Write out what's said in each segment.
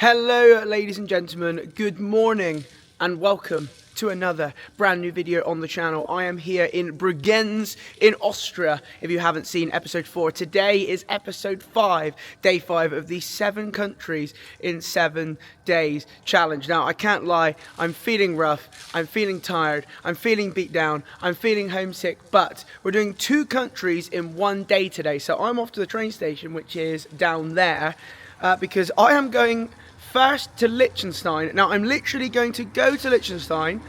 Hello ladies and gentlemen, good morning and welcome to another brand new video on the channel. I am here in Bregenz in Austria, if you haven't seen episode 4. Today is episode 5, day 5 of the 7 countries in 7 days challenge. Now I can't lie, I'm feeling rough, I'm feeling tired, I'm feeling beat down, I'm feeling homesick, but we're doing 2 countries in 1 day today. So I'm off to the train station, which is down there, because I am going first to Liechtenstein. Now I'm literally going to go to Liechtenstein,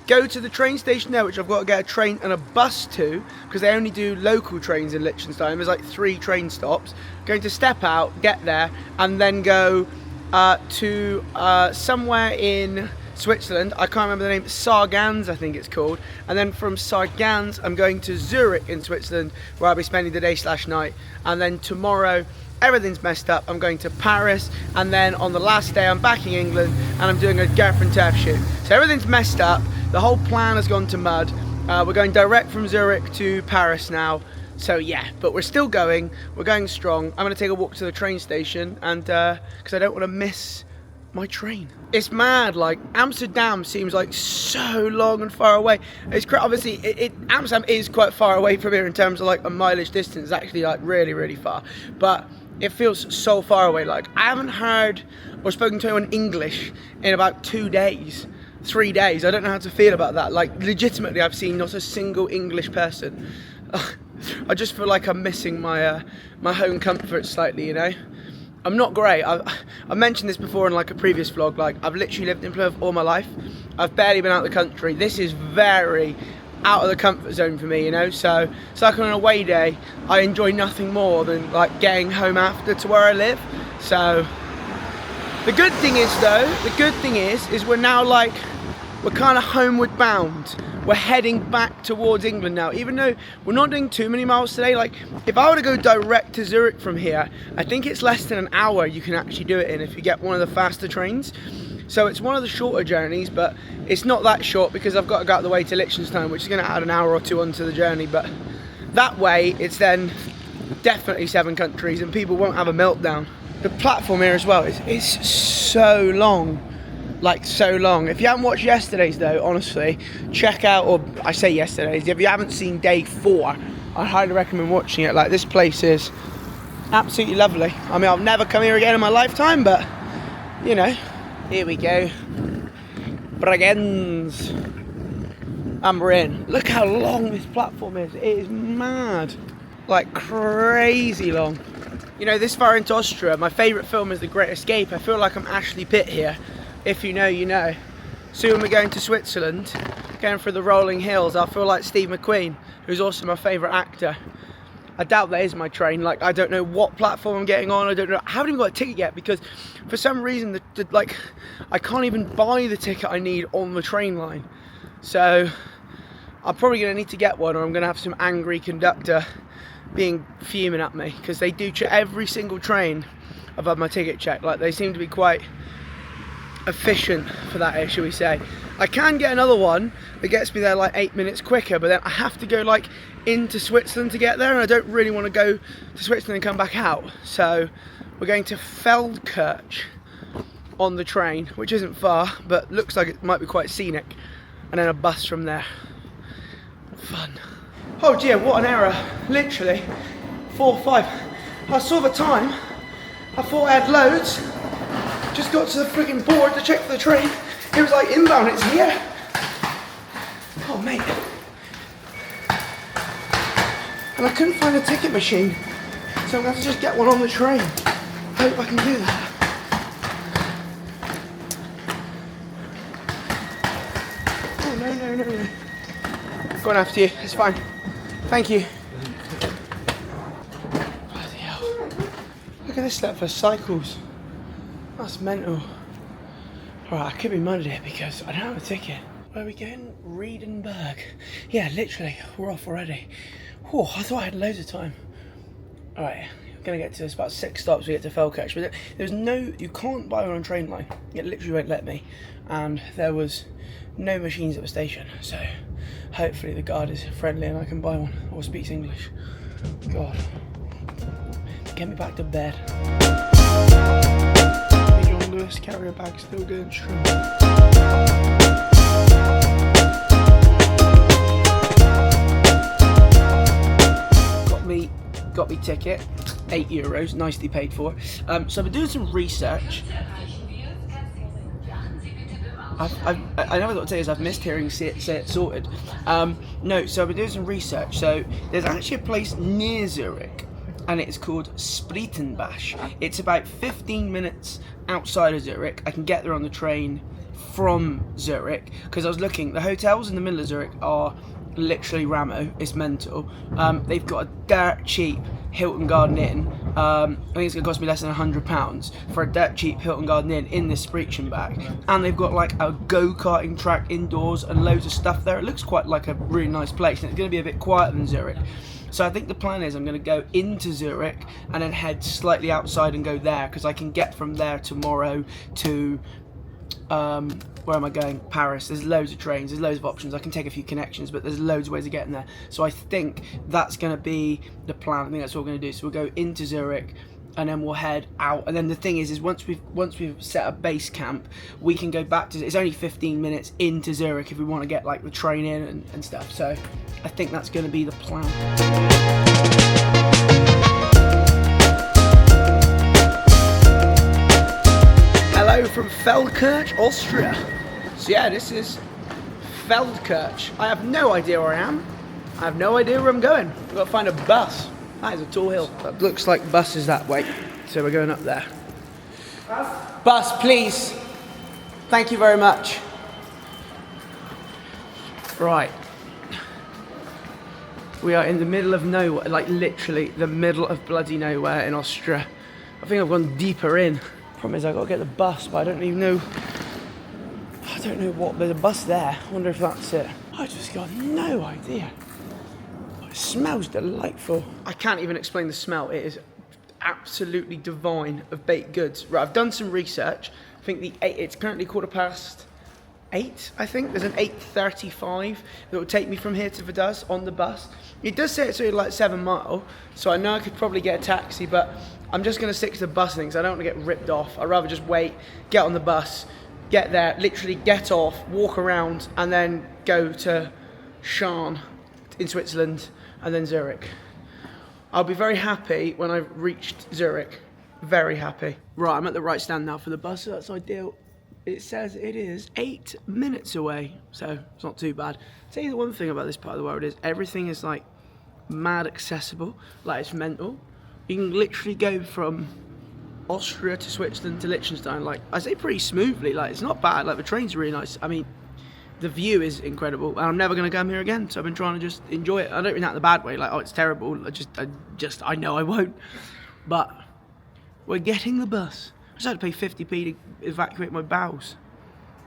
go to the train station there, which I've got to get a train and a bus to, because they only do local trains in Liechtenstein. There's like 3 train stops. Going to step out, get there, and then go to somewhere in Switzerland. I can't remember the name. Sargans, I think it's called. And then from Sargans, I'm going to Zurich in Switzerland, where I'll be spending the day/night. And then tomorrow, everything's messed up, I'm going to Paris, and then on the last day I'm back in England and I'm doing a Garf and Turf shoot. So everything's messed up, the whole plan has gone to mud. We're going direct from Zurich to Paris now, so yeah, but we're still going, we're going strong. I'm going to take a walk to the train station, and because I don't want to miss my train. It's mad, like Amsterdam seems like so long and far away. It's obviously Amsterdam is quite far away from here in terms of like a mileage distance. It's actually like really far, but it feels so far away. Like I haven't heard or spoken to anyone English in about 2 days, 3 days. I don't know how to feel about that. Like legitimately, I've seen not a single English person. I just feel like I'm missing my my home comfort slightly, you know. I'm not great. I've mentioned this before in like a previous vlog. Like I've literally lived in Plymouth all my life. I've barely been out of the country. This is very out of the comfort zone for me, you know. So it's like on an away day, I enjoy nothing more than like getting home after to where I live. So the good thing is though, is we're now like, we're kind of homeward bound. We're heading back towards England now, even though we're not doing too many miles today. Like if I were to go direct to Zurich from here, I think it's less than an hour you can actually do it in if you get one of the faster trains. So it's one of the shorter journeys, but it's not that short because I've got to go out the way to Liechtenstein, which is going to add an hour or 2 onto the journey. But that way, it's then definitely 7 countries and people won't have a meltdown. The platform here as well is so long, like so long. If you haven't watched yesterday's though, honestly, check out, or I say yesterday's, if you haven't seen day 4, I highly recommend watching it. Like this place is absolutely lovely. I mean, I'll never come here again in my lifetime, but you know. Here we go, Bregenz, and we're in. Look how long this platform is. It is mad, like crazy long. You know, this far into Austria, my favourite film is The Great Escape. I feel like I'm Ashley Pitt here. If you know, you know. Soon we're going to Switzerland, going through the rolling hills. I feel like Steve McQueen, who's also my favourite actor. I doubt that is my train. Like I don't know what platform I'm getting on. I don't know. I haven't even got a ticket yet because for some reason like I can't even buy the ticket I need on the train line. So I'm probably going to need to get one, or I'm going to have some angry conductor being fuming at me, because they do check every single train. I've had my ticket checked. Like they seem to be quite efficient for that, shall we say. I can get another one that gets me there like 8 minutes quicker, but then I have to go like into Switzerland to get there, and I don't really want to go to Switzerland and come back out. So we're going to Feldkirch on the train, which isn't far, but looks like it might be quite scenic, and then a bus from there. Fun. Oh dear, what an error. Literally 4:05. I saw the time, I thought I had loads, just got to the freaking board to check for the train. It was like inbound, it's here. Oh mate. And I couldn't find a ticket machine, so I'm going to have to just get one on the train. Hope I can do that. Oh no. Going after you, it's fine. Thank you. Bloody hell. Look at this step for cycles. That's mental. Alright, I could be muddied here because I don't have a ticket. Where are we going? Riedenberg. Yeah, literally, we're off already. Whew, I thought I had loads of time. Alright, we're going to get to this, about 6 stops we get to Feldkirch. But there's no, you can't buy one on train line. It literally won't let me. And there was no machines at the station. So hopefully the guard is friendly and I can buy one, or speaks English. God. Get me back to bed. first carrier bag still going strong. Got me ticket, €8, nicely paid for. So I've been doing some research. I never thought to say this, I've missed hearing say it sorted. No, so I've been doing some research. So there's actually a place near Zurich, and it's called Spreitenbach. It's about 15 minutes outside of Zurich. I can get there on the train from Zurich, because I was looking, the hotels in the middle of Zurich are literally Ramo. It's mental. They've got a dirt cheap Hilton Garden Inn. I think it's going to cost me less than £100 for a dirt cheap Hilton Garden Inn in this Spreitenbach. And they've got like a go-karting track indoors and loads of stuff there. It looks quite like a really nice place, and it's going to be a bit quieter than Zurich. So I think the plan is I'm going to go into Zurich and then head slightly outside and go there, because I can get from there tomorrow to where am I going? Paris. There's loads of trains, there's loads of options. I can take a few connections, but there's loads of ways of getting there. So I think that's going to be the plan. I think that's what we're going to do. So we'll go into Zurich and then we'll head out. And then the thing is once we've set up base camp, we can go back to, it's only 15 minutes into Zurich if we want to get like the train in and stuff. So I think that's going to be the plan. Hello from Feldkirch, Austria. So yeah, this is Feldkirch. I have no idea where I am. I have no idea where I'm going. I've got to find a bus. That is a tall hill. That looks like the bus is that way. So we're going up there. Bus, please. Thank you very much. Right. We are in the middle of nowhere, like literally the middle of bloody nowhere in Austria. I think I've gone deeper in. Problem is I've got to get the bus, but I don't even know. I don't know what, there's a bus there. I wonder if that's it. I just got no idea. It smells delightful. I can't even explain the smell. It is absolutely divine of baked goods. Right, I've done some research. I think it's currently 8:15, I think. There's an 8:35 that will take me from here to Vaduz on the bus. It does say it's only like 7 miles, so I know I could probably get a taxi, but I'm just going to stick to the bus thing, because I don't want to get ripped off. I'd rather just wait, get on the bus, get there, literally get off, walk around, and then go to Sargans in Switzerland, and then Zurich. I'll be very happy when I've reached Zurich. Very happy. Right, I'm at the right stand now for the bus, so that's ideal. It says it is 8 minutes away, so it's not too bad. I'll tell you the one thing about this part of the world is everything is like mad accessible, like it's mental. You can literally go from Austria to Switzerland to Liechtenstein, like I say, pretty smoothly. Like it's not bad. Like the train's really nice. I mean, the view is incredible, and I'm never going to come here again. So I've been trying to just enjoy it. I don't mean that in a bad way. Like, oh, it's terrible. I know I won't. But we're getting the bus. I just had to pay 50p to evacuate my bowels.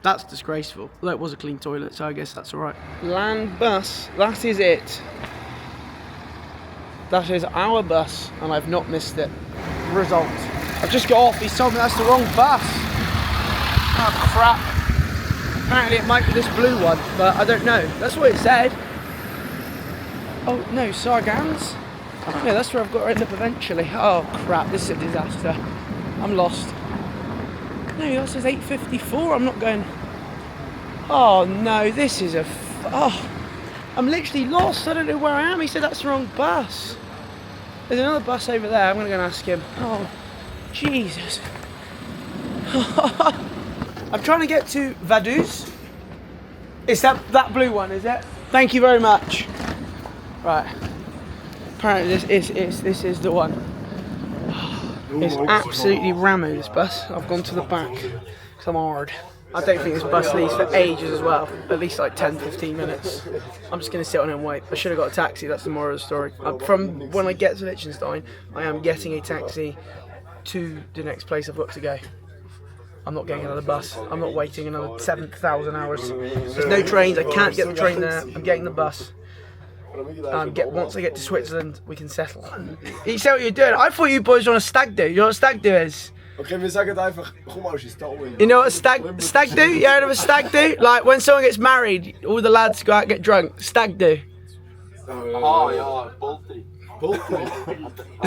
That's disgraceful. Although it was a clean toilet, so I guess that's all right. Land bus. That is it. That is our bus, and I've not missed it. Result. I've just got off. He's told me that's the wrong bus. Oh, crap. Apparently it might be this blue one, but I don't know. That's what it said. Oh, no, Sargans? No, that's where I've got to end up eventually. Oh, crap. This is a disaster. I'm lost. No, that says 8:54. I'm not going... Oh, no, this is a... Oh, I'm literally lost. I don't know where I am. He said that's the wrong bus. There's another bus over there. I'm going to go and ask him. Oh, Jesus. I'm trying to get to Vaduz. It's that blue one, is it? Thank you very much. Right. Apparently this is the one. It's absolutely rammed, this bus. I've gone to the back because I'm hard. I don't think this bus leaves for ages as well. At least like 10-15 minutes. I'm just going to sit on it and wait. I should have got a taxi, that's the moral of the story. From when I get to Liechtenstein, I am getting a taxi to the next place I've got to go. I'm not getting another bus. I'm not waiting another 7,000 hours. There's no trains, I can't get the train there. I'm getting the bus. Once I get to Switzerland, we can settle. You see what you're doing? I thought you boys were on a stag do. You know what a stag do is? Okay, wir sagen einfach, komm mal, she's stolen. You know what a stag do? You heard of a stag do? Like when someone gets married, all the lads go out and get drunk. Stag do. Oh, yeah, Bolty. Is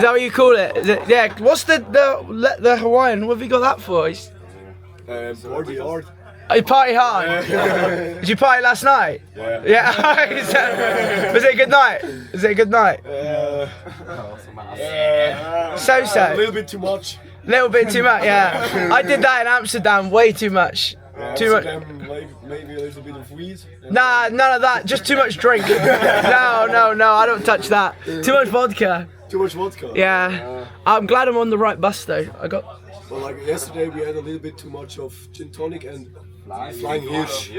that what you call it? Is it? Yeah. What's the Hawaiian? What have you got that for? 40 yard. Oh, you party hard? Did you party last night? Yeah. Yeah. Was it a good night? Was it a good night? So. A little bit too much. Little bit too much, yeah. I did that in Amsterdam, way too much. Too much. Maybe a little bit of weed. Nah, none of that. Just too much drink. No, I don't touch that. Too much vodka. Too much vodka. Yeah. I'm glad I'm on the right bus though. Well, like yesterday we had a little bit too much of gin tonic and flying hirsch.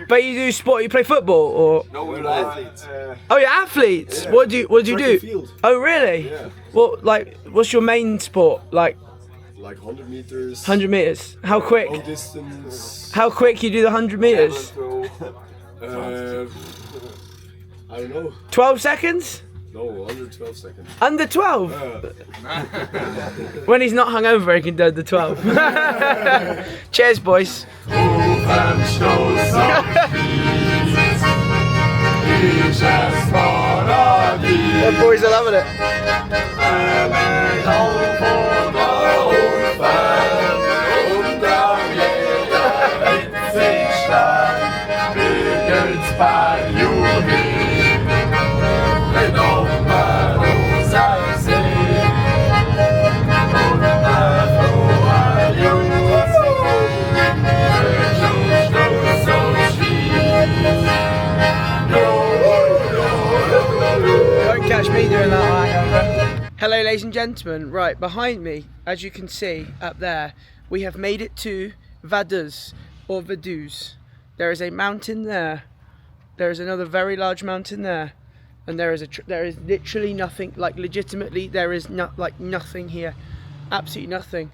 But you do sport? You play football or? No, we're athletes. Oh, you're athletes. Yeah. What do you do? Field. Oh, really? Yeah. What's your main sport? Like 100 meters. 100 meters. How quick? Long distance. How quick you do the 100 meters? I don't know. 12 seconds? No, under 12 seconds. Under 12? When he's not hungover, he can do the 12. Cheers, boys. The boys are loving it. Catch me doing that. Hello ladies and gentlemen, right behind me, as you can see up there, we have made it to Vaduz or Vaduz. There is a mountain there, there is another very large mountain there, and there is literally nothing, like legitimately there is nothing here, absolutely nothing.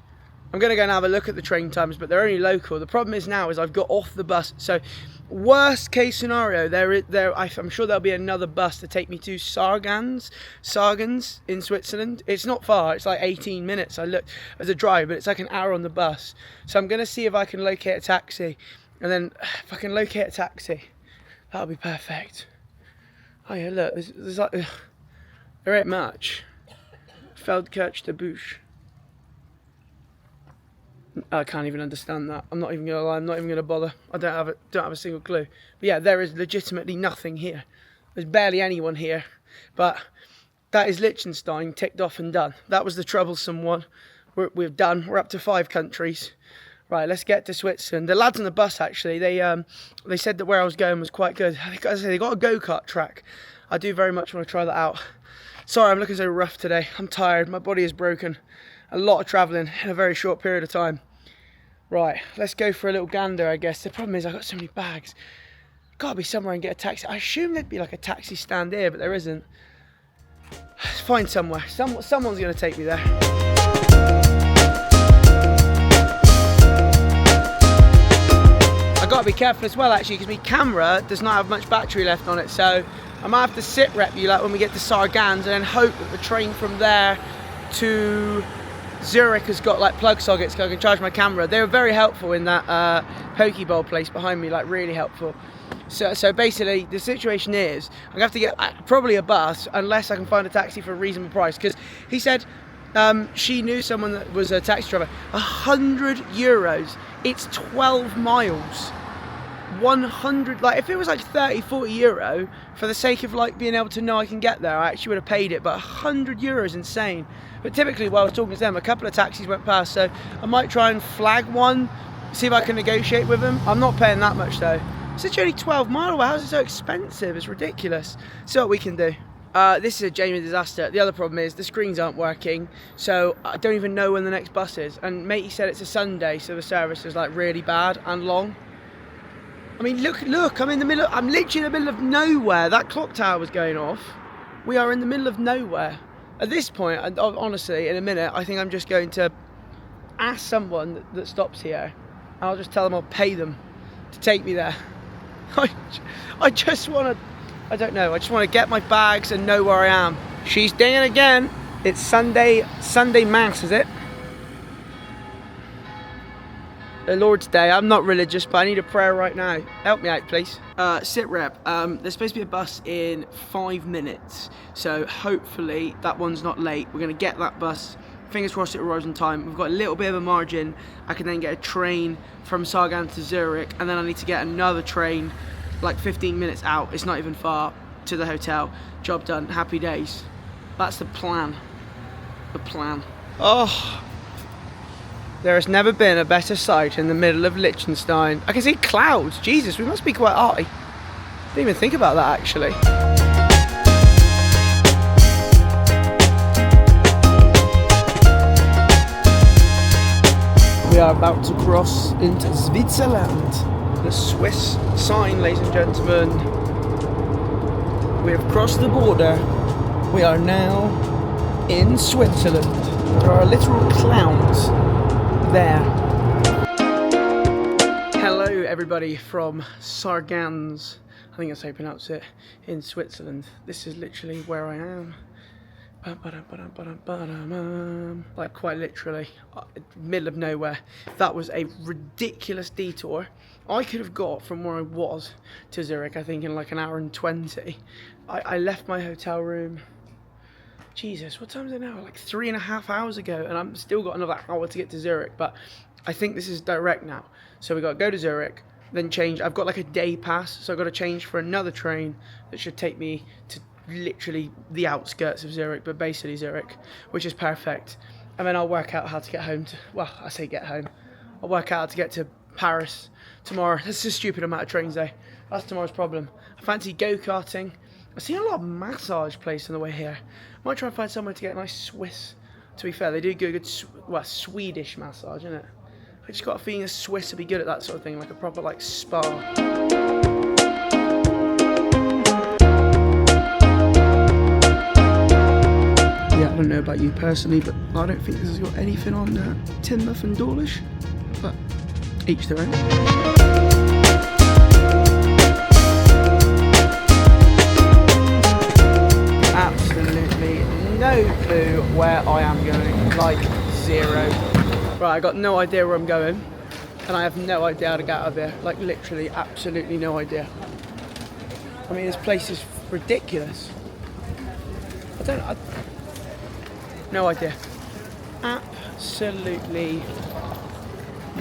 I'm gonna go and have a look at the train times, but they're only local. The problem is now is I've got off the bus, so worst case scenario, I'm sure there'll be another bus to take me to Sargans in Switzerland. It's not far, it's like 18 minutes. I looked as a drive, but it's like an hour on the bus. So I'm gonna see if I can locate a taxi, and then if I can locate a taxi, that'll be perfect. Oh yeah, look, there's like, there ain't much. Feldkirch to Bush. I can't even understand that. I'm not even gonna lie. I'm not even gonna bother. I don't have a single clue. But yeah, there is legitimately nothing here. There's barely anyone here. But that is Liechtenstein ticked off and done. That was the troublesome one. We're done. We're up to 5 countries. Right, let's get to Switzerland. The lads on the bus actually, they said that where I was going was quite good. As I say, they got a go-kart track. I do very much want to try that out. Sorry, I'm looking so rough today. I'm tired. My body is broken. A lot of travelling in a very short period of time. Right, let's go for a little gander, I guess. The problem is I've got so many bags. Gotta be somewhere and get a taxi. I assume there'd be like a taxi stand here, but there isn't. Let's find somewhere. Someone's gonna take me there. I gotta be careful as well actually, because my camera does not have much battery left on it, so I might have to sit rep you like when we get to Sargans, and then hope that the train from there to Zurich has got like plug sockets so I can charge my camera. They were very helpful in that Pokeball place behind me, like really helpful. So basically the situation is I'm gonna have to get probably a bus unless I can find a taxi for a reasonable price, because he said she knew someone that was a taxi driver. €100. It's 12 miles. 100, like if it was like 30-40 euro for the sake of like being able to know I can get there, I actually would have paid it, but €100 is insane. But typically while I was talking to them, a couple of taxis went past, so I might try and flag one, see if I can negotiate with them. I'm not paying that much though. It's literally 12 miles away. How is it so expensive? It's ridiculous. See what we can do. This is a genuine disaster. The other problem is the screens aren't working, so I don't even know when the next bus is. And matey said it's a Sunday, so the service is like really bad and long. I mean, look, I'm literally in the middle of nowhere. That clock tower was going off. We are in the middle of nowhere. At this point, honestly, in a minute, I think I'm just going to ask someone that stops here. I'll just tell them I'll pay them to take me there. I just want to, I don't know, I just want to get my bags and know where I am. She's dinging again. It's Sunday Mass, is it? The Lord's Day. I'm not religious, but I need a prayer right now. Help me out, please. Sit rep. There's supposed to be a bus in 5 minutes, so hopefully that one's not late. We're gonna get that bus fingers crossed it arrives on time. We've got a little bit of a margin. I can then get a train from Sargans to Zurich, and then I need to get another train like 15 minutes out. It's not even far to the hotel. Job done. Happy days. That's the plan. The plan. Oh, there has never been a better sight in the middle of Liechtenstein. I can see clouds. Jesus, we must be quite high. Didn't even think about that actually. We are about to cross into Switzerland. The Swiss sign, ladies and gentlemen. We have crossed the border. We are now in Switzerland. There are literal clowns there. Hello everybody from Sargans, I think that's how you pronounce it, in Switzerland. This is literally where I am. Like quite literally, middle of nowhere. That was a ridiculous detour. I could have got from where I was to Zurich, I think, in like an hour and 20. I left my hotel room, Jesus, what time is it now? Like 3.5 hours ago, and I'm still got another hour to get to Zurich, but I think this is direct now. So we got to go to Zurich, then change. I've got like a day pass, so I've got to change for another train that should take me to literally the outskirts of Zurich, but basically Zurich, which is perfect. And then I'll work out how to get home to, well, I say get home. I'll work out how to get to Paris tomorrow. That's a stupid amount of trains though. That's tomorrow's problem. I fancy go-karting. I've seen a lot of massage places on the way here. Might try and find somewhere to get a nice Swiss. To be fair, they do good well, Swedish massage, isn't it? I just got a feeling a Swiss would be good at that sort of thing, like a proper like spa. Yeah, I don't know about you personally, but I don't think this has got anything on Tynmouth and Dawlish. But each their own. Absolutely no clue where I am going, like zero. Right, I got no idea where I'm going, and I have no idea how to get out of here. Like literally, absolutely no idea. I mean, this place is ridiculous. No idea. Absolutely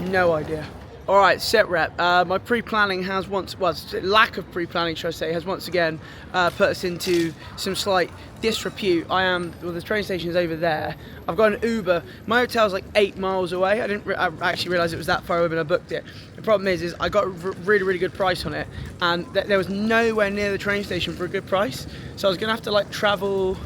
no idea. All right, set rep. My pre-planning has lack of pre-planning, should I say, has once again put us into some slight disrepute. The train station is over there. I've got an Uber. My hotel's like 8 miles away. I didn't actually realise it was that far away when I booked it. The problem is I got a really good price on it, and there was nowhere near the train station for a good price. So I was gonna have to like travel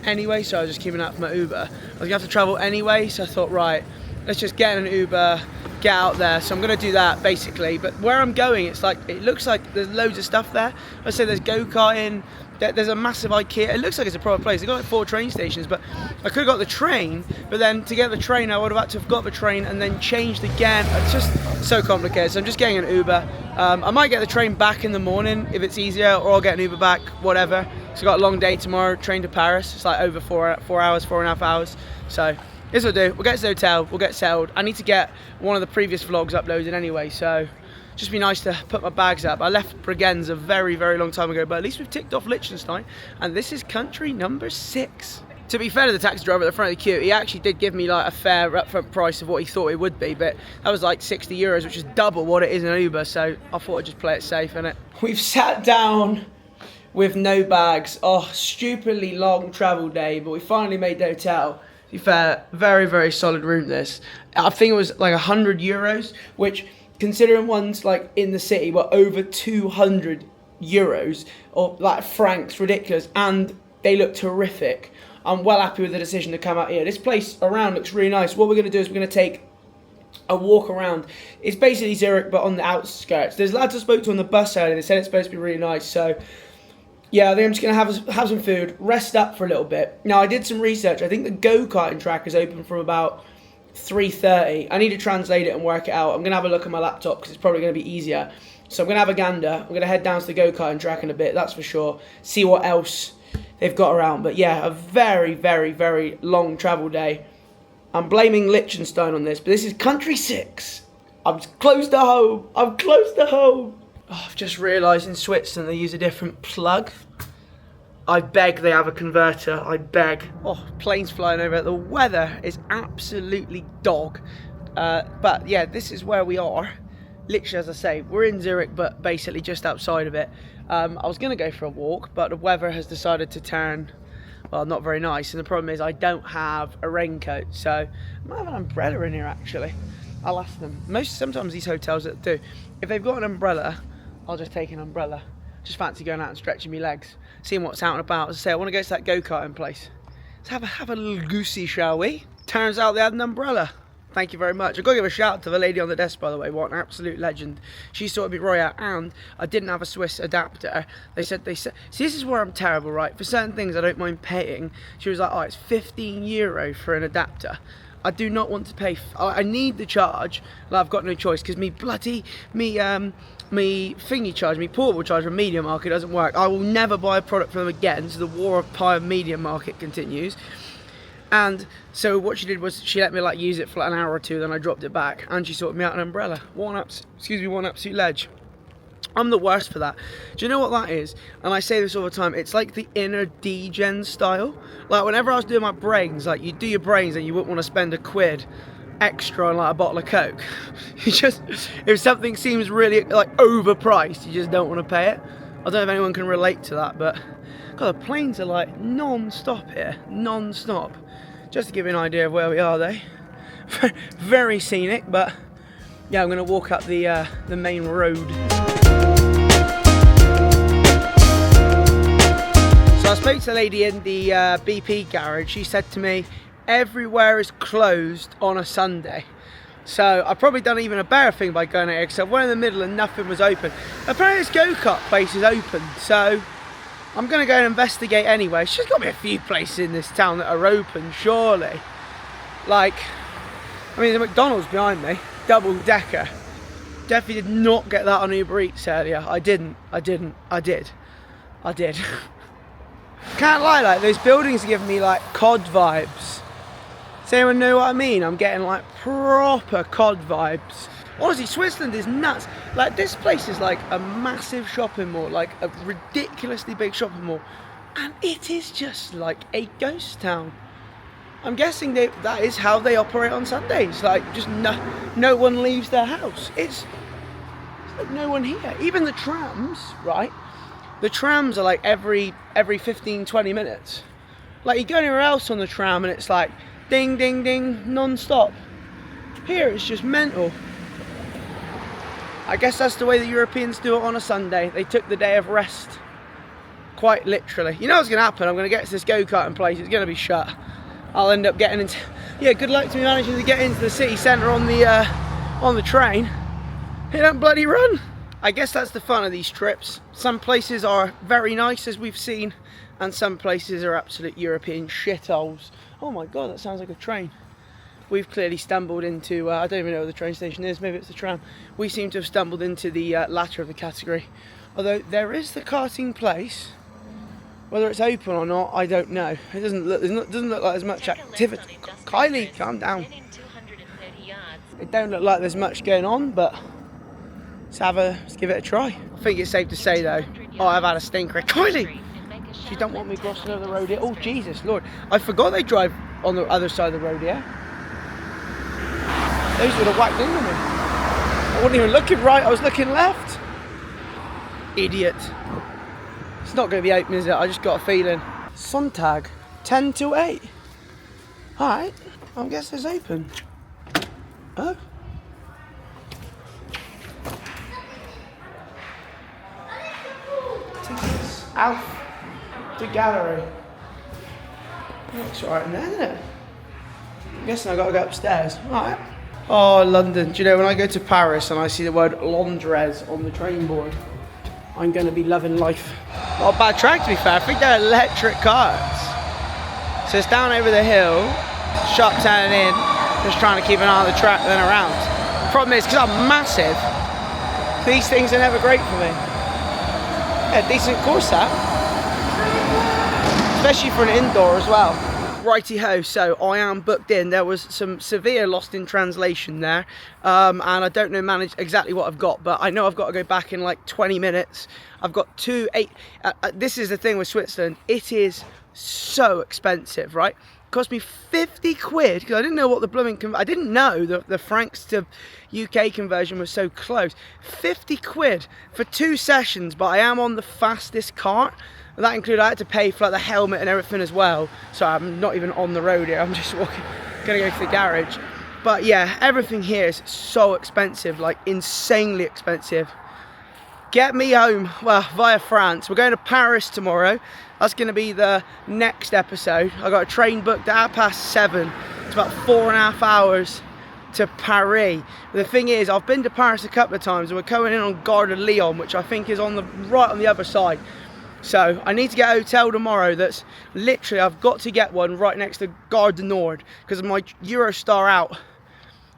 anyway. So I was just keeping out for my Uber. I was gonna have to travel anyway. So I thought, right, let's just get an Uber. Get out there, so I'm going to do that basically. But where I'm going, it looks like there's loads of stuff there. Let's say there's go-karting, there's a massive IKEA. It looks like it's a proper place. They've got like 4 train stations, but I could have got the train, but then to get the train I would have had to have got the train and then changed again. It's just so complicated. So I'm just getting an Uber. I might get the train back in the morning if it's easier, or I'll get an Uber back, whatever. So I've got a long day tomorrow, train to Paris. It's like over 4 hours, 4.5 hours. So this will do. We'll get to the hotel, we'll get settled. I need to get one of the previous vlogs uploaded anyway, so just be nice to put my bags up. I left Bregenz a very long time ago, but at least we've ticked off Liechtenstein, and this is country number 6. To be fair to the taxi driver at the front of the queue, he actually did give me like a fair upfront price of what he thought it would be, but that was like 60 euros, which is double what it is in an Uber, so I thought I'd just play it safe, innit? We've sat down with no bags. Oh, stupidly long travel day, but we finally made the hotel. To be fair, very solid room this. I think it was like 100 euros, which considering ones like in the city were over 200 euros, or like francs, ridiculous, and they look terrific. I'm well happy with the decision to come out here. This place around looks really nice. What we're going to do is we're going to take a walk around. It's basically Zurich, but on the outskirts. There's lads I spoke to on the bus earlier. They said it's supposed to be really nice, so yeah, I think I'm just going to have some food, rest up for a little bit. Now, I did some research. I think the go-karting track is open from about 3:30. I need to translate it and work it out. I'm going to have a look at my laptop because it's probably going to be easier. So I'm going to have a gander. I'm going to head down to the go-karting track in a bit, that's for sure. See what else they've got around. But yeah, a very long travel day. I'm blaming Liechtenstein on this, but this is country 6. I'm close to home. Oh, I've just realised in Switzerland they use a different plug. I beg they have a converter, I beg. Oh, planes flying over. The weather is absolutely dog. But yeah, this is where we are. Literally, as I say, we're in Zurich, but basically just outside of it. I was going to go for a walk, but the weather has decided to turn, well, not very nice. And the problem is I don't have a raincoat, so I might have an umbrella in here actually. I'll ask them. Sometimes these hotels that do, if they've got an umbrella, I'll just take an umbrella. Just fancy going out and stretching my legs, seeing what's out and about. As I say, I want to go to that go-karting place. Let's have a little goosey, shall we? Turns out they had an umbrella. Thank you very much. I've got to give a shout out to the lady on the desk, by the way. What an absolute legend. She sorted me right out, and I didn't have a Swiss adapter. They said, see, this is where I'm terrible, right? For certain things I don't mind paying. She was like, oh, it's €15 for an adapter. I do not want to pay. I need the charge, and I've got no choice because me thingy charge, me portable charge from Media Market doesn't work. I will never buy a product from them again. So the war of pie of Media Market continues. And so what she did was she let me like use it for like an hour or two, then I dropped it back, and she sorted me out an umbrella. One absolute ledge. I'm the worst for that. Do you know what that is? And I say this all the time, it's like the inner degen style. Like whenever I was doing my brains, like you do your brains and you wouldn't want to spend £1 extra on like a bottle of Coke. You just, if something seems really like overpriced, you just don't want to pay it. I don't know if anyone can relate to that, but God, the planes are like non-stop here, non-stop. Just to give you an idea of where we are, though. Very scenic, but yeah, I'm going to walk up the main road. So I spoke to the lady in the BP garage. She said to me, everywhere is closed on a Sunday. So I probably done even a better thing by going out here, because I went in the middle and nothing was open. Apparently this go-kart place is open, so I'm going to go and investigate anyway. There's got to be a few places in this town that are open, surely. Like, I mean, the McDonald's behind me, double decker. Definitely did not get that on Uber Eats earlier. I did. Can't lie, like, those buildings are giving me like COD vibes. Does anyone know what I mean? I'm getting like proper COD vibes. Honestly, Switzerland is nuts. Like, this place is like a massive shopping mall, like a ridiculously big shopping mall, and it is just like a ghost town. I'm guessing that is how they operate on Sundays. Like, just no one leaves their house. It's like no one here. Even the trams, right? The trams are like every 15-20 minutes. Like, you go anywhere else on the tram and it's like ding, ding, ding, non-stop. Here it's just mental. I guess that's the way the Europeans do it on a Sunday. They took the day of rest, quite literally. You know what's going to happen? I'm going to get to this go-karting place. It's going to be shut. I'll end up getting into... Yeah, good luck to me managing to get into the city centre on the train. It don't bloody run. I guess that's the fun of these trips. Some places are very nice, as we've seen, and some places are absolute European shitholes. Oh my God, that sounds like a train. We've clearly stumbled into, I don't even know where the train station is, maybe it's the tram. We seem to have stumbled into the latter of the category. Although there is the karting place. Whether it's open or not, I don't know. It doesn't look like there's much activity. Kylie, calm down. It don't look like there's much going on, but let's give it a try. I think it's safe to say though, I've had a stinker. Kylie! She don't want me crossing over the road here. Oh Jesus Lord. I forgot they drive on the other side of the road here. Those would have whacked into me. I wasn't even looking right, I was looking left. Idiot. It's not going to be open, is it? I just got a feeling. Sonntag, 10 till 8. Alright, I guess it's open. Oh. Tickets. Alf. The gallery. Looks alright in there, isn't it? I'm guessing I've got to go upstairs. Alright. Oh, London. Do you know, when I go to Paris and I see the word Londres on the train board, I'm going to be loving life. Not a bad track, to be fair. I think they're electric cars. So it's down over the hill, sharp turning in, just trying to keep an eye on the track then around. Problem is, because I'm massive, these things are never great for me. Yeah, decent course that. Especially for an indoor as well. Righty ho, so I am booked in. There was some severe lost in translation there, and I don't know exactly what I've got, but I know I've got to go back in like 20 minutes. I've got this is the thing with Switzerland, it is so expensive, right? It cost me 50 quid, because I didn't know what the blooming, I didn't know the francs to UK conversion was so close. 50 quid for 2 sessions, but I am on the fastest cart. That included, I had to pay for like the helmet and everything as well. So I'm not even on the road here, I'm just walking, gonna go to the garage. But yeah, everything here is so expensive, like insanely expensive. Get me home, well, via France. We're going to Paris tomorrow. That's gonna be the next episode. I got a train booked at 7:30. It's about 4.5 hours to Paris. But the thing is, I've been to Paris a couple of times, and we're going in on Gare de Lyon, which I think is on right on the other side. So I need to get a hotel tomorrow that's literally, I've got to get one right next to Gare du Nord, because my Eurostar out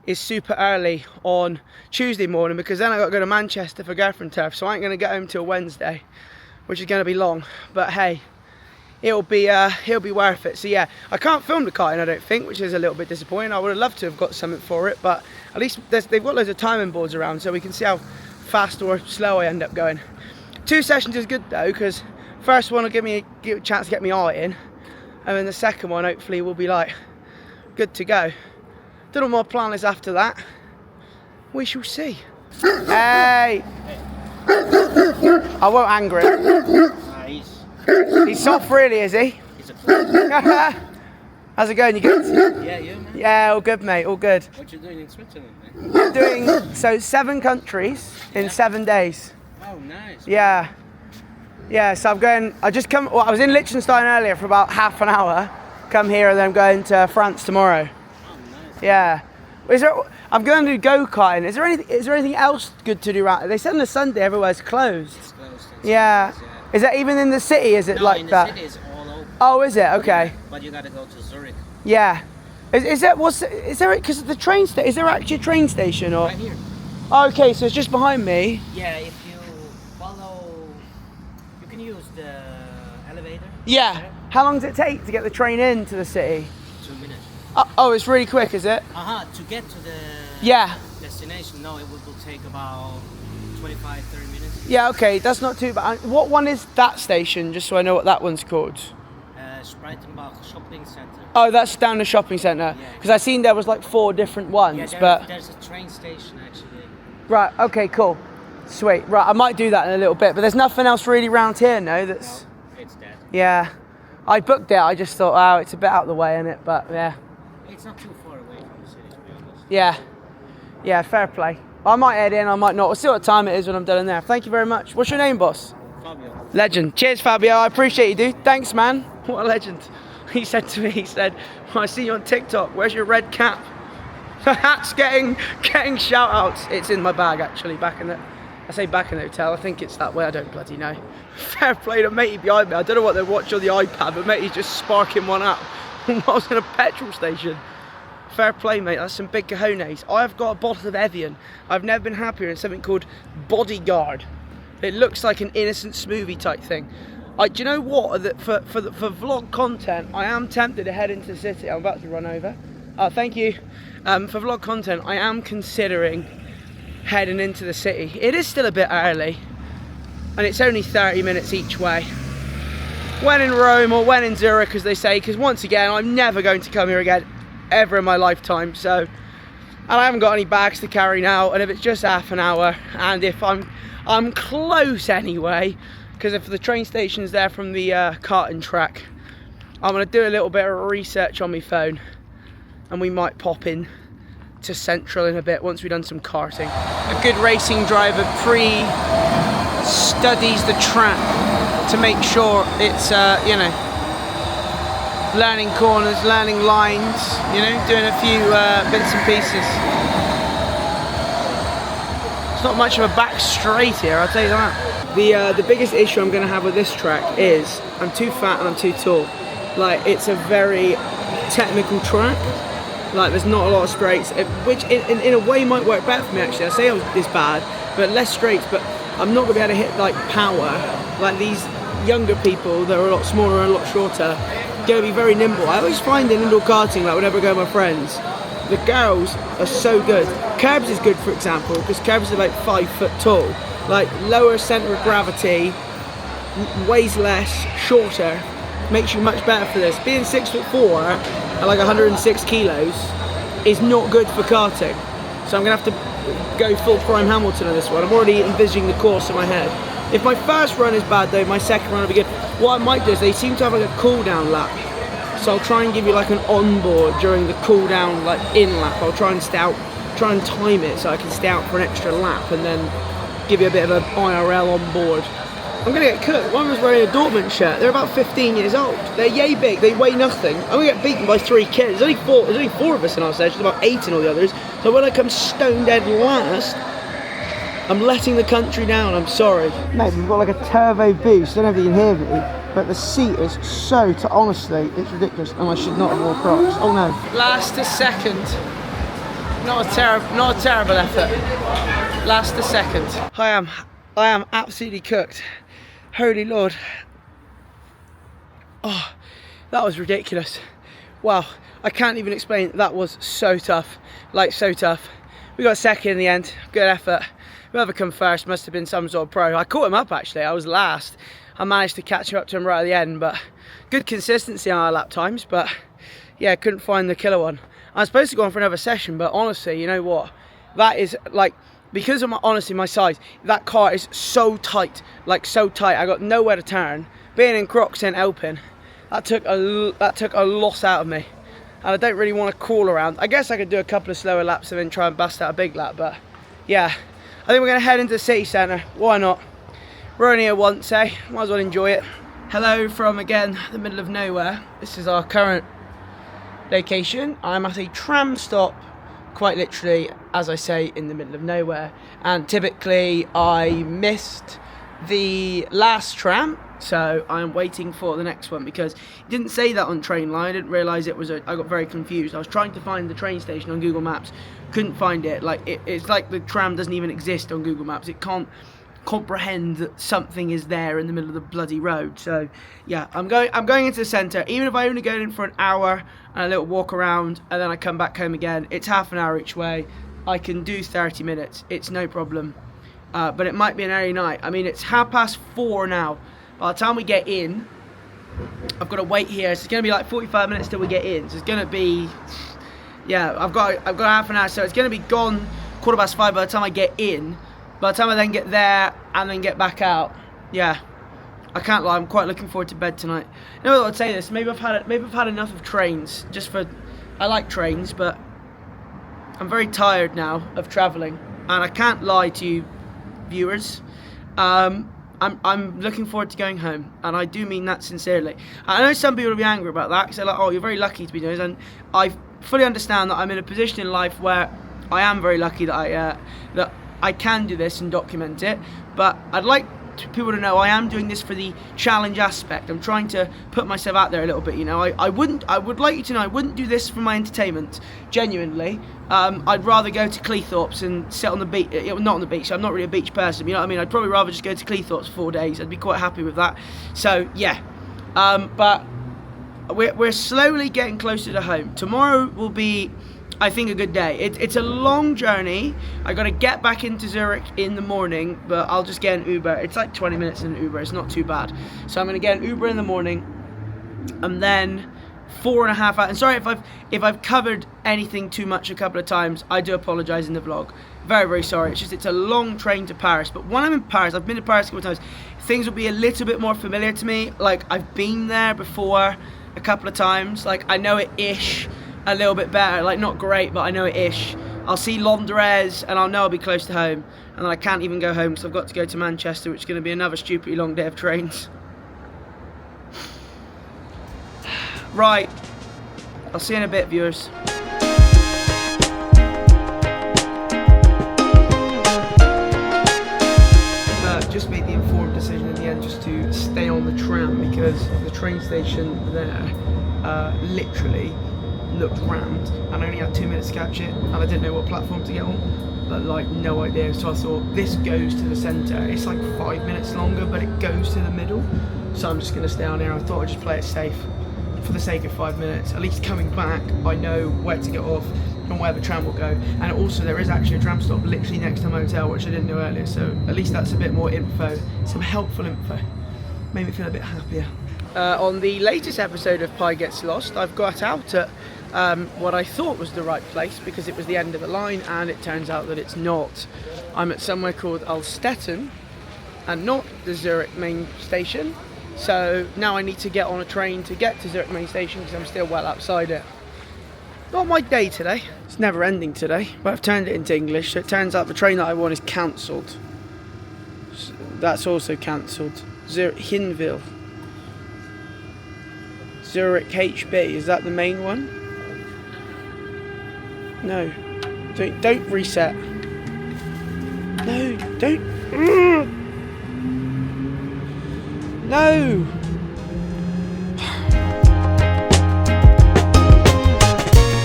is super early on Tuesday morning, because then I got to go to Manchester for girlfriend turf, so I ain't going to get home till Wednesday, which is going to be long. But hey, it'll be worth it. So yeah, I can't film the karting, I don't think, which is a little bit disappointing. I would have loved to have got something for it, but at least they've got loads of timing boards around, so we can see how fast or slow I end up going. 2 sessions is good though, because first one will give me a chance to get me art in, and then the second one hopefully will be like good to go. Don't know what my plan is after that. We shall see. Hey! I won't anger him. He's soft really, is he? He's a How's it going? You good? Yeah, you, man. Yeah, all good, mate, all good. What you doing in Switzerland, man? I'm doing, so 7 countries in 7 days. Oh, nice. Yeah. Yeah, so I was in Liechtenstein earlier for about half an hour. Come here and then I'm going to France tomorrow. Oh, nice. Yeah. I'm going to do go-karting. Is there anything else good to do around? They said on a Sunday everywhere's closed. It's closed. Yeah. Is that even in the city? Is it No, like in that? the city it's all open. Oh, is it? Okay. But you gotta go to Zurich. Yeah. Is there, because the train station, is there actually a train station or? Right here. Oh, okay, so it's just behind me. Yeah, if you follow, you can use the elevator. Yeah. There. How long does it take to get the train into the city? 2 minutes. Oh, it's really quick, is it? To get to the Yeah. destination, no, it will take about 25, 30 minutes. Yeah, okay, that's not too bad. What one is that station, just so I know what that one's called? Spreitenbach Shopping Center. Oh, that's down the shopping centre. Yeah. Because I seen there was like 4 different ones, Yeah, there's a train station actually. Right, okay, cool. Sweet. Right, I might do that in a little bit, but there's nothing else really around here, no? That's... No, it's dead. Yeah. I booked it, I just thought, oh, it's a bit out of the way, innit? But yeah. It's not too far away from the city, to be honest. Yeah. Yeah, fair play. I might head in, I might not. We'll see what time it is when I'm done in there. Thank you very much. What's your name, boss? Fabio. Legend. Cheers, Fabio. I appreciate you, dude. Thanks, man. What a legend. He said to me, well, I see you on TikTok. Where's your red cap? The hat's getting shout outs. It's in my bag, actually, back in the hotel. I think it's that way. I don't bloody know. Fair play to matey behind me. I don't know what they watch on the iPad, but matey's just sparking one up. I was in a petrol station. Fair play, mate. That's some big cojones. I've got a bottle of Evian. I've never been happier in something called Bodyguard. It looks like an innocent smoothie type thing. Do you know what? For vlog content, I am tempted to head into the city. I'm about to run over. Oh, thank you. For vlog content, I am considering heading into the city. It is still a bit early, and it's only 30 minutes each way. When in Rome or when in Zurich, as they say, because once again, I'm never going to come here again, ever in my lifetime. So, and I haven't got any bags to carry now, and if it's just half an hour, and if I'm close anyway, because if the train station's there from the karting track, I'm going to do a little bit of research on my phone, and we might pop in to Central in a bit once we've done some karting. A good racing driver pre-studies the track to make sure it's, you know, learning corners, learning lines, you know, doing a few bits and pieces. It's not much of a back straight here, I'll tell you that. The biggest issue I'm going to have with this track is I'm too fat and I'm too tall. Like, it's a very technical track. Like, there's not a lot of straights, which in a way might work better for me actually. I say I was this bad, but less straights, but I'm not going to be able to hit like power. Like these younger people that are a lot smaller and a lot shorter going to be very nimble. I always find in indoor karting, like whenever I go with my friends, the girls are so good. Curbs is good, for example, because Curbs is about 5 foot tall. Like lower centre of gravity, weighs less, shorter, makes you much better for this. Being 6'4" at like 106 kilos is not good for karting. So I'm going to have to go full Prime Hamilton on this one. I'm already envisaging the course in my head. If my first run is bad though, my second run will be good. What I might do is they seem to have like a cool down lap. So I'll try and give you like an onboard during the cool down, like in lap. I'll try and try and time it so I can stay out for an extra lap and then give you a bit of an IRL on board. I'm gonna get cooked. One was wearing a Dortmund shirt. They're about 15 years old. They're yay big. They weigh nothing. I'm gonna get beaten by 3 kids. There's only four of us in our session. There's about 8 in all the others. So when I come stone dead last, I'm letting the country down. I'm sorry. Mate, we've got like a turbo boost. I don't know if you can hear me, but the seat is so honestly, it's ridiculous. And I should not have wore Crocs. Oh no. Last to second. Not a terrible effort. Last to second. I am absolutely cooked. Holy Lord. Oh, that was ridiculous. Wow, I can't even explain. That was so tough. Like, so tough. We got second in the end. Good effort. Whoever come first must have been some sort of pro. I caught him up actually. I was last. I managed to catch up to him right at the end, but good consistency on our lap times. But yeah, couldn't find the killer one. I was supposed to go on for another session, but honestly, you know what? That is like, because of my size, that car is so tight, like so tight. I got nowhere to turn. Being in Crocs and Alpine, that took a loss out of me. And I don't really want to crawl around. I guess I could do a couple of slower laps and then try and bust out a big lap, but yeah. I think we're going to head into the city centre. Why not? We're only here once, eh? Might as well enjoy it. Hello from, again, the middle of nowhere. This is our current location. I'm at a tram stop, quite literally, as I say, in the middle of nowhere. And typically I missed the last tram, so I'm waiting for the next one because it didn't say that on Trainline. I didn't realise it was I got very confused. I was trying to find the train station on Google Maps, couldn't find it. Like it's like the tram doesn't even exist on Google Maps. It can't comprehend that something is there in the middle of the bloody road. So yeah, I'm going into the centre. Even if I only go in for an hour and a little walk around and then I come back home again, it's half an hour each way. I can do 30 minutes. It's no problem. But it might be an early night. I mean, it's 4:30 now. By the time we get in, I've got to wait here. So it's going to be like 45 minutes till we get in. So it's going to be, yeah, I've got half an hour. So it's going to be gone 5:15 by the time I get in. By the time I then get there and then get back out, yeah, I can't lie. I'm quite looking forward to bed tonight. You know what, I'd say this. Maybe I've had enough of trains. I like trains, but I'm very tired now of travelling, and I can't lie to you, viewers. I'm looking forward to going home, and I do mean that sincerely. I know some people will be angry about that because they're like, "Oh, you're very lucky to be doing this," and I fully understand that I'm in a position in life where I am very lucky that I can do this and document it. But I'd like people to know I am doing this for the challenge aspect. I'm trying to put myself out there a little bit. You know, I would like you to know I wouldn't do this for my entertainment. Genuinely, I'd rather go to Cleethorpes and sit on the beach. Not on the beach. I'm not really a beach person. You know what I mean? I'd probably rather just go to Cleethorpes for 4 days. I'd be quite happy with that. So yeah, but we're slowly getting closer to home. Tomorrow will be, I think, a good day. It's a long journey. I got to get back into Zurich in the morning, but I'll just get an Uber. It's like 20 minutes in an Uber. It's not too bad. So I'm going to get an Uber in the morning, and then 4.5 hours. And sorry if I've covered anything too much a couple of times. I do apologise in the vlog. Very, very sorry. It's a long train to Paris. But when I'm in Paris, I've been to Paris a couple of times, things will be a little bit more familiar to me. Like, I've been there before a couple of times. Like, I know it-ish a little bit better, like not great, but I know it-ish. I'll see Londres and I'll know I'll be close to home, and then I can't even go home because I've got to go to Manchester, which is going to be another stupidly long day of trains. Right, I'll see you in a bit, viewers. Just made the informed decision in the end just to stay on the tram because the train station there literally looked rammed, and I only had 2 minutes to catch it, and I didn't know what platform to get on, but like no idea. So I thought, this goes to the centre. It's like 5 minutes longer, but it goes to the middle. So I'm just gonna stay on here. I thought I'd just play it safe for the sake of 5 minutes. At least coming back, I know where to get off and where the tram will go. And also there is actually a tram stop literally next to my hotel, which I didn't know earlier. So at least that's a bit more info, some helpful info. Made me feel a bit happier. On the latest episode of Pi Gets Lost, I've got out at what I thought was the right place because it was the end of the line, and it turns out that it's not. I'm at somewhere called Alstetten and not the Zurich main station. So now I need to get on a train to get to Zurich main station because I'm still well outside it. Not my day today. It's never ending today, but I've turned it into English, so it turns out the train that I want is cancelled. That's also cancelled. Zurich Hinwil. Zurich HB, is that the main one? No. Don't reset. No, don't. No!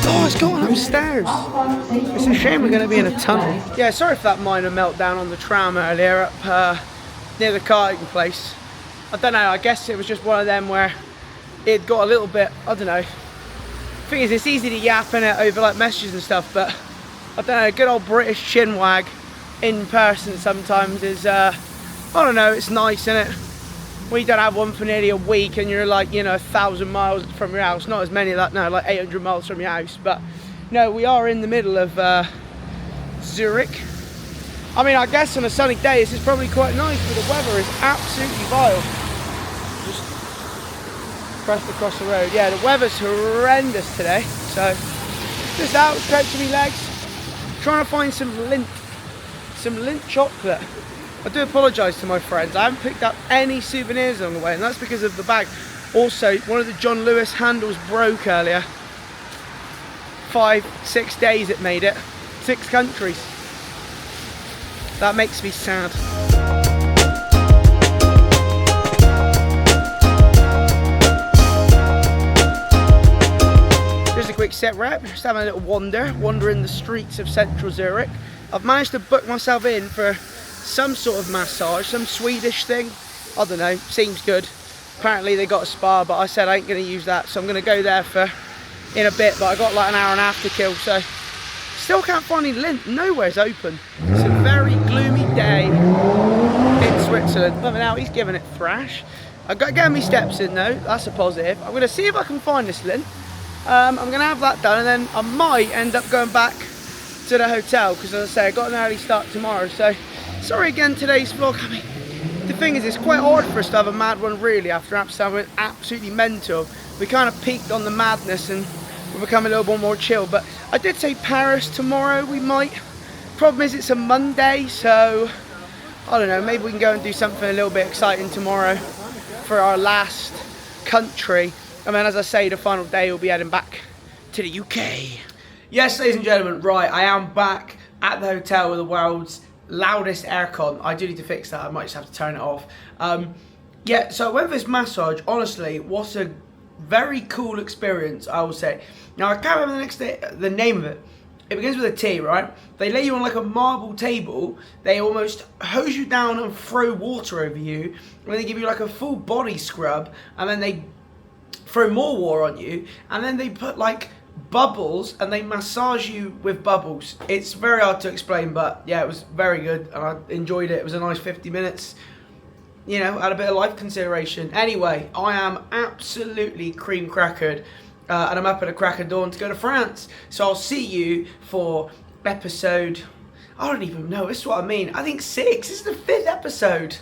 Oh, it's going upstairs. It's a shame we're going to be in a tunnel. Yeah, sorry for that minor meltdown on the tram earlier up near the karting place. I don't know, I guess it was just one of them where it got a little bit, I don't know. Thing is, it's easy to yap in it over like messages and stuff, but I don't know, a good old British chinwag in person sometimes is, I don't know, it's nice, isn't it? When you don't have one for nearly a week and you're like, you know, 1,000 miles from your house. Not as many of that now, like 800 miles from your house. But no, we are in the middle of Zurich. I mean, I guess on a sunny day this is probably quite nice, but the weather is absolutely vile. Just pressed across the road. Yeah, the weather's horrendous today. So just out, stretching my legs, trying to find some lint chocolate. I do apologise to my friends, I haven't picked up any souvenirs along the way, and that's because of the bag. Also, one of the John Lewis handles broke earlier. 5-6 days it made it. 6 countries. That makes me sad. Just a quick set rep, just having a little wander in the streets of central Zurich. I've managed to book myself in for some sort of massage, some Swedish thing. I don't know, seems good. Apparently they got a spa, but I said I ain't going to use that, so I'm going to go there in a bit, but I got like an hour and a half to kill, so still can't find any lint. Nowhere's open. It's a very gloomy day in Switzerland. Coming out, he's giving it thrash. I've got to get my steps in though, that's a positive. I'm going to see if I can find this lint. I'm going to have that done, and then I might end up going back to the hotel, because as I say, I got an early start tomorrow, so sorry again today's vlog. I mean, the thing is, it's quite hard for us to have a mad one really after Amsterdam went absolutely mental. We kind of peaked on the madness and we've become a little bit more chill, but I did say Paris tomorrow we might. Problem is it's a Monday, so I don't know, maybe we can go and do something a little bit exciting tomorrow for our last country, and then as I say, the final day we'll be heading back to the UK. Yes, ladies and gentlemen, right, I am back at the hotel with the world's loudest aircon. I do need to fix that, I might just have to turn it off. Yeah, so I went for this massage. Honestly, what a very cool experience, I will say. Now, I can't remember the name of it. It begins with a T, right? They lay you on like a marble table, they almost hose you down and throw water over you, and then they give you like a full body scrub, and then they throw more water on you, and then they put like bubbles and they massage you with bubbles. It's very hard to explain, but yeah, it was very good and I enjoyed it. It was a nice 50 minutes, you know, had a bit of life consideration. Anyway, I am absolutely cream crackered and I'm up at a crack of dawn to go to France, so I'll see you for episode, I don't even know, this is what I mean, I think 6. This is the 5th episode.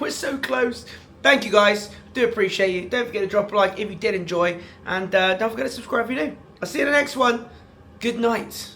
We're so close. Thank you guys, do appreciate it. Don't forget to drop a like if you did enjoy, and don't forget to subscribe if you're new. I'll see you in the next one. Good night.